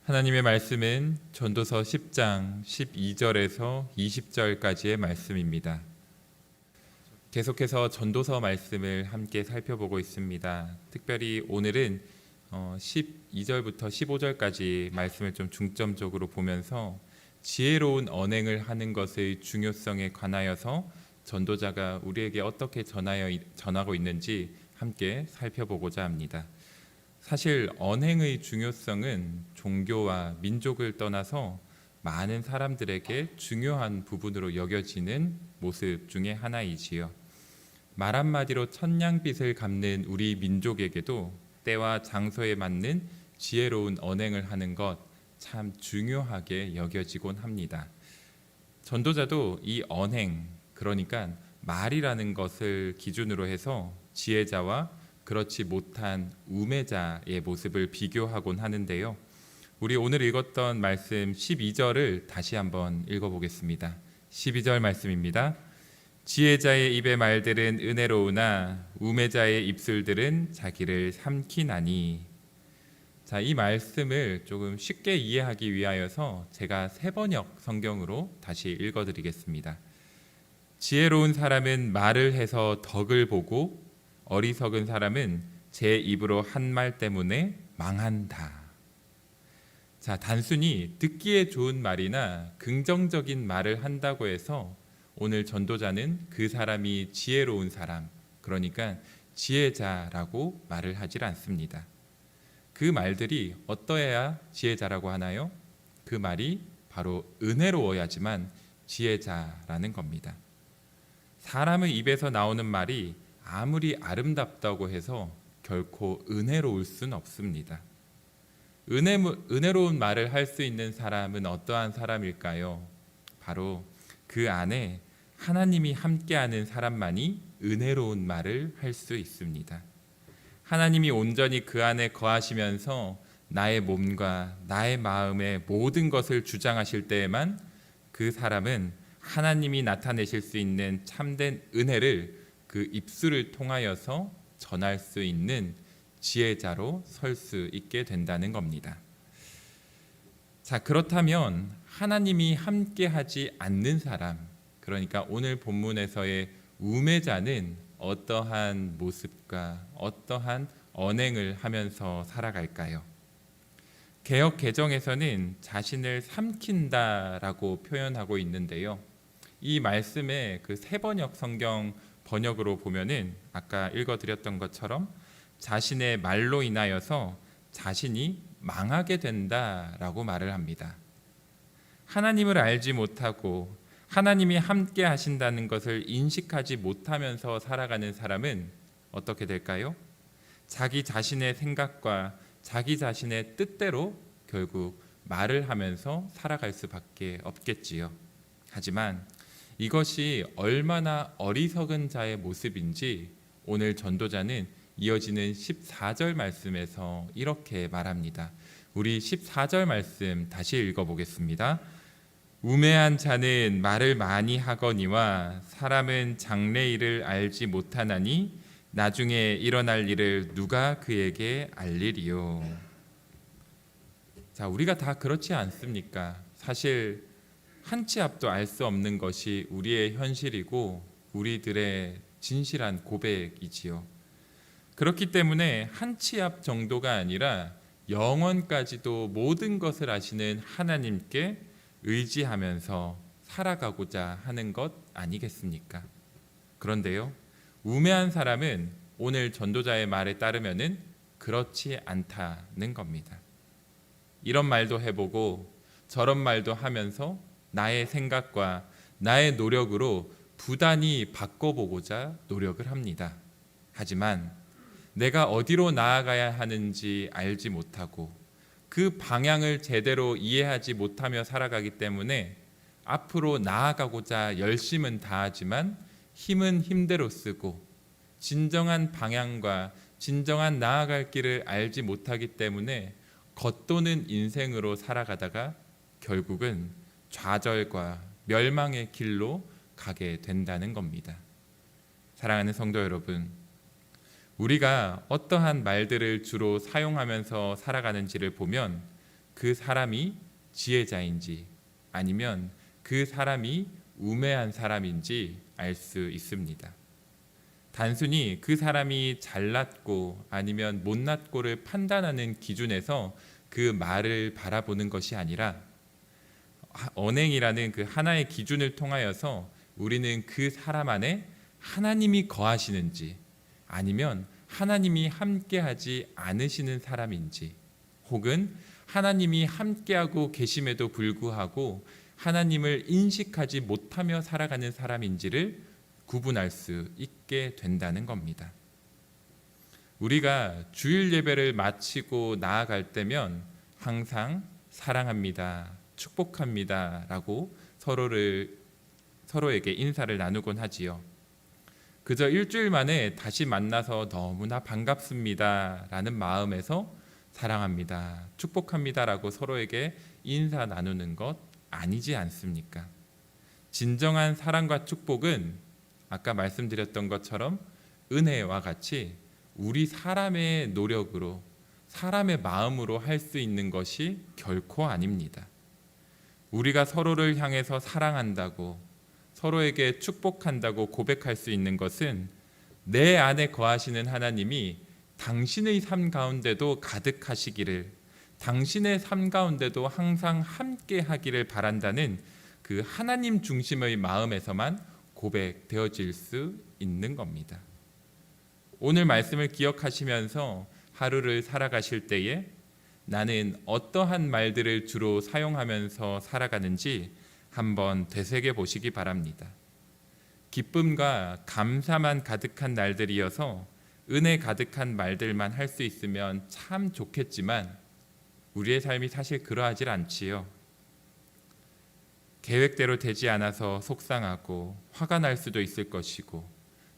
하나님의 말씀은 전도서 10장 12절에서 20절까지의 말씀입니다. 계속해서 전도서 말씀을 함께 살펴보고 있습니다. 특별히 오늘은 12절부터 15절까지 말씀을 좀 중점적으로 보면서 지혜로운 언행을 하는 것의 중요성에 관하여서 전도자가 우리에게 어떻게 전하고 있는지 함께 살펴보고자 합니다. 사실 언행의 중요성은 종교와 민족을 떠나서 많은 사람들에게 중요한 부분으로 여겨지는 모습 중에 하나이지요. 말 한마디로 천냥빚을 갚는 우리 민족에게도 때와 장소에 맞는 지혜로운 언행을 하는 것 참 중요하게 여겨지곤 합니다. 전도자도 이 언행, 그러니까 말이라는 것을 기준으로 해서 지혜자와 그렇지 못한 우매자의 모습을 비교하곤 하는데요. 우리 오늘 읽었던 말씀 12절을 다시 한번 읽어보겠습니다. 12절 말씀입니다. 지혜자의 입의 말들은 은혜로우나 우매자의 입술들은 자기를 삼키나니. 자, 이 말씀을 조금 쉽게 이해하기 위하여서 제가 세번역 성경으로 다시 읽어드리겠습니다. 지혜로운 사람은 말을 해서 덕을 보고 어리석은 사람은 제 입으로 한 말 때문에 망한다. 자, 단순히 듣기에 좋은 말이나 긍정적인 말을 한다고 해서 오늘 전도자는 그 사람이 지혜로운 사람, 그러니까 지혜자라고 말을 하질 않습니다. 그 말들이 어떠해야 지혜자라고 하나요? 그 말이 바로 은혜로워야지만 지혜자라는 겁니다. 사람의 입에서 나오는 말이 아무리 아름답다고 해서 결코 은혜로울 수는 없습니다. 은혜로운 말을 할 수 있는 사람은 어떠한 사람일까요? 바로 그 안에 하나님이 함께하는 사람만이 은혜로운 말을 할 수 있습니다. 하나님이 온전히 그 안에 거하시면서 나의 몸과 나의 마음의 모든 것을 주장하실 때에만 그 사람은 하나님이 나타내실 수 있는 참된 은혜를 그 입술을 통하여서 전할 수 있는 지혜자로 설 수 있게 된다는 겁니다. 자, 그렇다면 하나님이 함께하지 않는 사람, 그러니까 오늘 본문에서의 우매자는 어떠한 모습과 어떠한 언행을 하면서 살아갈까요? 개역 개정에서는 자신을 삼킨다라고 표현하고 있는데요. 이 말씀의 그 세번역 성경 번역으로 보면은 아까 읽어드렸던 것처럼 자신의 말로 인하여서 자신이 망하게 된다라고 말을 합니다. 하나님을 알지 못하고 하나님이 함께 하신다는 것을 인식하지 못하면서 살아가는 사람은 어떻게 될까요? 자기 자신의 생각과 자기 자신의 뜻대로 결국 말을 하면서 살아갈 수밖에 없겠지요. 하지만 이것이 얼마나 어리석은 자의 모습인지 오늘 전도자는 이어지는 14절 말씀에서 이렇게 말합니다. 우리 14절 말씀 다시 읽어보겠습니다. 우매한 자는 말을 많이 하거니와 사람은 장래일을 알지 못하나니 나중에 일어날 일을 누가 그에게 알리리요. 자, 우리가 다 그렇지 않습니까? 사실 한 치 앞도 알 수 없는 것이 우리의 현실이고 우리들의 진실한 고백이지요. 그렇기 때문에 한 치 앞 정도가 아니라 영원까지도 모든 것을 아시는 하나님께 의지하면서 살아가고자 하는 것 아니겠습니까? 그런데요, 우매한 사람은 오늘 전도자의 말에 따르면은 그렇지 않다는 겁니다. 이런 말도 해보고 저런 말도 하면서 나의 생각과 나의 노력으로 부단히 바꿔보고자 노력을 합니다. 하지만 내가 어디로 나아가야 하는지 알지 못하고 그 방향을 제대로 이해하지 못하며 살아가기 때문에 앞으로 나아가고자 열심은 다하지만 힘은 힘대로 쓰고 진정한 방향과 진정한 나아갈 길을 알지 못하기 때문에 겉도는 인생으로 살아가다가 결국은 좌절과 멸망의 길로 가게 된다는 겁니다. 사랑하는 성도 여러분, 우리가 어떠한 말들을 주로 사용하면서 살아가는지를 보면 그 사람이 지혜자인지 아니면 그 사람이 우매한 사람인지 알 수 있습니다. 단순히 그 사람이 잘났고 아니면 못났고를 판단하는 기준에서 그 말을 바라보는 것이 아니라 언행이라는 그 하나의 기준을 통하여서 우리는 그 사람 안에 하나님이 거하시는지 아니면 하나님이 함께하지 않으시는 사람인지 혹은 하나님이 함께하고 계심에도 불구하고 하나님을 인식하지 못하며 살아가는 사람인지를 구분할 수 있게 된다는 겁니다. 우리가 주일 예배를 마치고 나아갈 때면 항상 사랑합니다, 축복합니다 라고 서로에게 인사를 나누곤 하지요. 그저 일주일 만에 다시 만나서 너무나 반갑습니다 라는 마음에서 사랑합니다, 축복합니다 라고 서로에게 인사 나누는 것 아니지 않습니까? 진정한 사랑과 축복은 아까 말씀드렸던 것처럼 은혜와 같이 우리 사람의 노력으로 사람의 마음으로 할 수 있는 것이 결코 아닙니다. 우리가 서로를 향해서 사랑한다고 서로에게 축복한다고 고백할 수 있는 것은 내 안에 거하시는 하나님이 당신의 삶 가운데도 가득하시기를, 당신의 삶 가운데도 항상 함께 하기를 바란다는 그 하나님 중심의 마음에서만 고백되어질 수 있는 겁니다. 오늘 말씀을 기억하시면서 하루를 살아가실 때에 나는 어떠한 말들을 주로 사용하면서 살아가는지 한번 되새겨 보시기 바랍니다. 기쁨과 감사만 가득한 날들이어서 은혜 가득한 말들만 할 수 있으면 참 좋겠지만 우리의 삶이 사실 그러하질 않지요. 계획대로 되지 않아서 속상하고 화가 날 수도 있을 것이고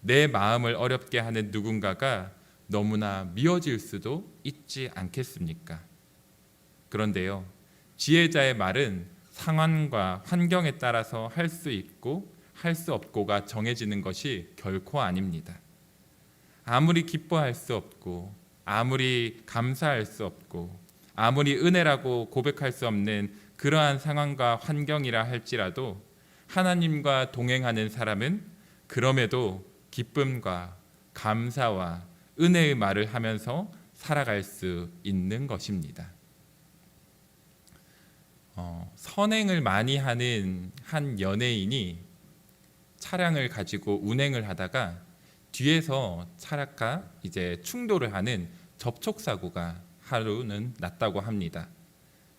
내 마음을 어렵게 하는 누군가가 너무나 미워질 수도 있지 않겠습니까? 그런데요, 지혜자의 말은 상황과 환경에 따라서 할 수 있고 할 수 없고가 정해지는 것이 결코 아닙니다. 아무리 기뻐할 수 없고 아무리 감사할 수 없고 아무리 은혜라고 고백할 수 없는 그러한 상황과 환경이라 할지라도 하나님과 동행하는 사람은 그럼에도 기쁨과 감사와 은혜의 말을 하면서 살아갈 수 있는 것입니다. 선행을 많이 하는 한 연예인이 차량을 가지고 운행을 하다가 뒤에서 차량과 이제 충돌을 하는 접촉사고가 하루는 났다고 합니다.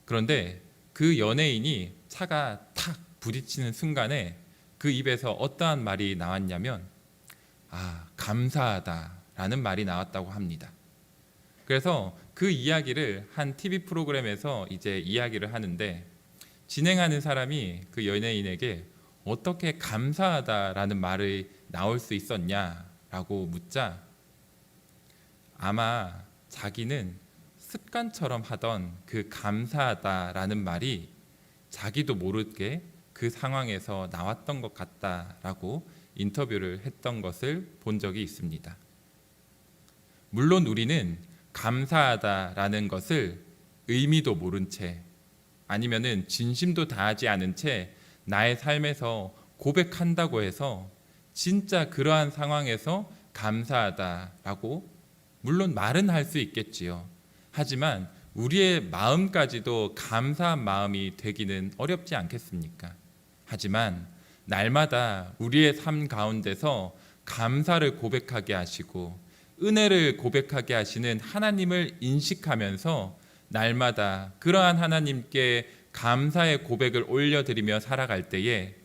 그런데 그 연예인이 차가 탁 부딪히는 순간에 그 입에서 어떠한 말이 나왔냐면 감사하다라는 말이 나왔다고 합니다. 그래서 그 이야기를 한 TV 프로그램에서 이제 이야기를 하는데 진행하는 사람이 그 연예인에게 어떻게 감사하다라는 말이 나올 수 있었냐라고 묻자 아마 자기는 습관처럼 하던 그 감사하다라는 말이 자기도 모르게 그 상황에서 나왔던 것 같다라고 인터뷰를 했던 것을 본 적이 있습니다. 물론 우리는 감사하다라는 것을 의미도 모른 채 아니면은 진심도 다하지 않은 채 나의 삶에서 고백한다고 해서 진짜 그러한 상황에서 감사하다라고 물론 말은 할 수 있겠지요. 하지만 우리의 마음까지도 감사한 마음이 되기는 어렵지 않겠습니까? 하지만 날마다 우리의 삶 가운데서 감사를 고백하게 하시고 은혜를 고백하게 하시는 하나님을 인식하면서 날마다 그러한 하나님께 감사의 고백을 올려드리며 살아갈 때에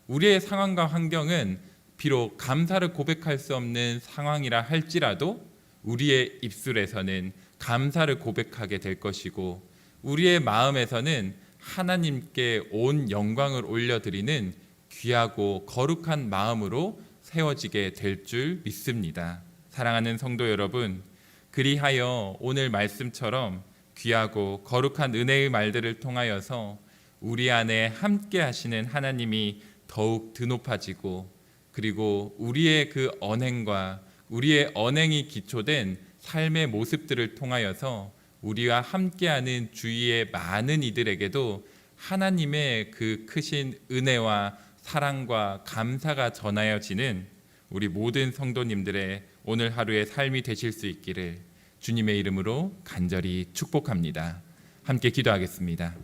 우리의 상황과 환경은 비록 감사를 고백할 수 없는 상황이라 할지라도 우리의 입술에서는 감사를 고백하게 될 것이고 우리의 마음에서는 하나님께 온 영광을 올려드리는 귀하고 거룩한 마음으로 세워지게 될 줄 믿습니다. 사랑하는 성도 여러분, 그리하여 오늘 말씀처럼 귀하고 거룩한 은혜의 말들을 통하여서 우리 안에 함께 하시는 하나님이 더욱 드높아지고 그리고 우리의 그 언행과 우리의 언행이 기초된 삶의 모습들을 통하여서 우리와 함께하는 주위의 많은 이들에게도 하나님의 그 크신 은혜와 사랑과 감사가 전하여지는 우리 모든 성도님들의 오늘 하루의 삶이 되실 수 있기를 주님의 이름으로 간절히 축복합니다. 함께 기도하겠습니다.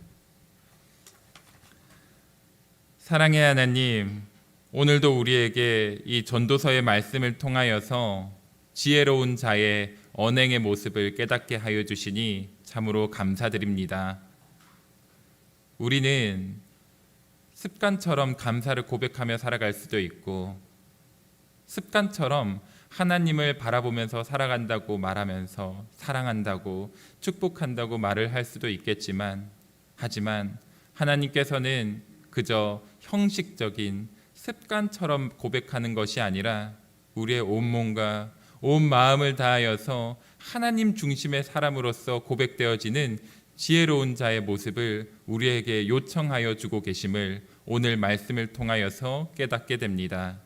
사랑의 하나님, 오늘도 우리에게 이 전도서의 말씀을 통하여서 지혜로운 자의 언행의 모습을 깨닫게 하여 주시니 참으로 감사드립니다. 우리는 습관처럼 감사를 고백하며 살아갈 수도 있고, 습관처럼 하나님을 바라보면서 살아간다고 말하면서 사랑한다고 축복한다고 말을 할 수도 있겠지만, 하지만 하나님께서는 그저 형식적인 습관처럼 고백하는 것이 아니라 우리의 온몸과 온 마음을 다하여서 하나님 중심의 사람으로서 고백되어지는 지혜로운 자의 모습을 우리에게 요청하여 주고 계심을 오늘 말씀을 통하여서 깨닫게 됩니다.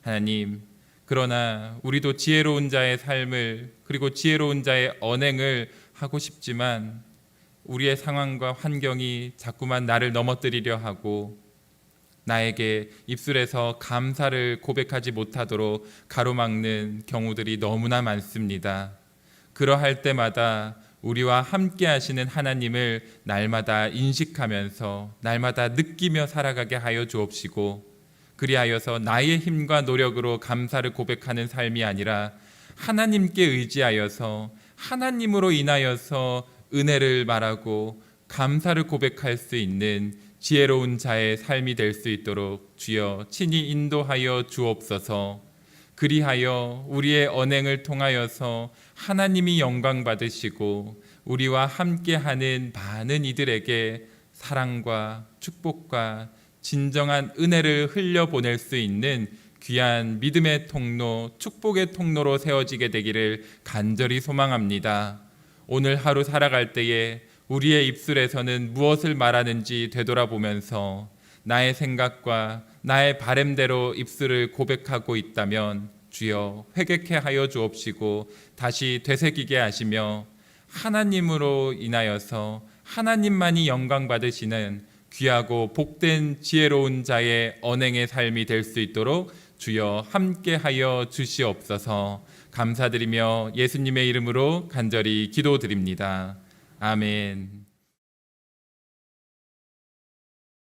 하나님, 그러나 우리도 지혜로운 자의 삶을, 그리고 지혜로운 자의 언행을 하고 싶지만 우리의 상황과 환경이 자꾸만 나를 넘어뜨리려 하고 나에게 입술에서 감사를 고백하지 못하도록 가로막는 경우들이 너무나 많습니다. 그러할 때마다 우리와 함께 하시는 하나님을 날마다 인식하면서 날마다 느끼며 살아가게 하여 주옵시고, 그리하여서 나의 힘과 노력으로 감사를 고백하는 삶이 아니라 하나님께 의지하여서 하나님으로 인하여서 은혜를 말하고 감사를 고백할 수 있는 지혜로운 자의 삶이 될 수 있도록 주여 친히 인도하여 주옵소서. 그리하여 우리의 언행을 통하여서 하나님이 영광 받으시고 우리와 함께하는 많은 이들에게 사랑과 축복과 진정한 은혜를 흘려보낼 수 있는 귀한 믿음의 통로, 축복의 통로로 세워지게 되기를 간절히 소망합니다. 오늘 하루 살아갈 때에 우리의 입술에서는 무엇을 말하는지 되돌아보면서 나의 생각과 나의 바램대로 입술을 고백하고 있다면 주여 회개케 하여 주옵시고 다시 되새기게 하시며 하나님으로 인하여서 하나님만이 영광 받으시는 귀하고 복된 지혜로운 자의 언행의 삶이 될 수 있도록 주여 함께하여 주시옵소서. 감사드리며 예수님의 이름으로 간절히 기도드립니다. 아멘.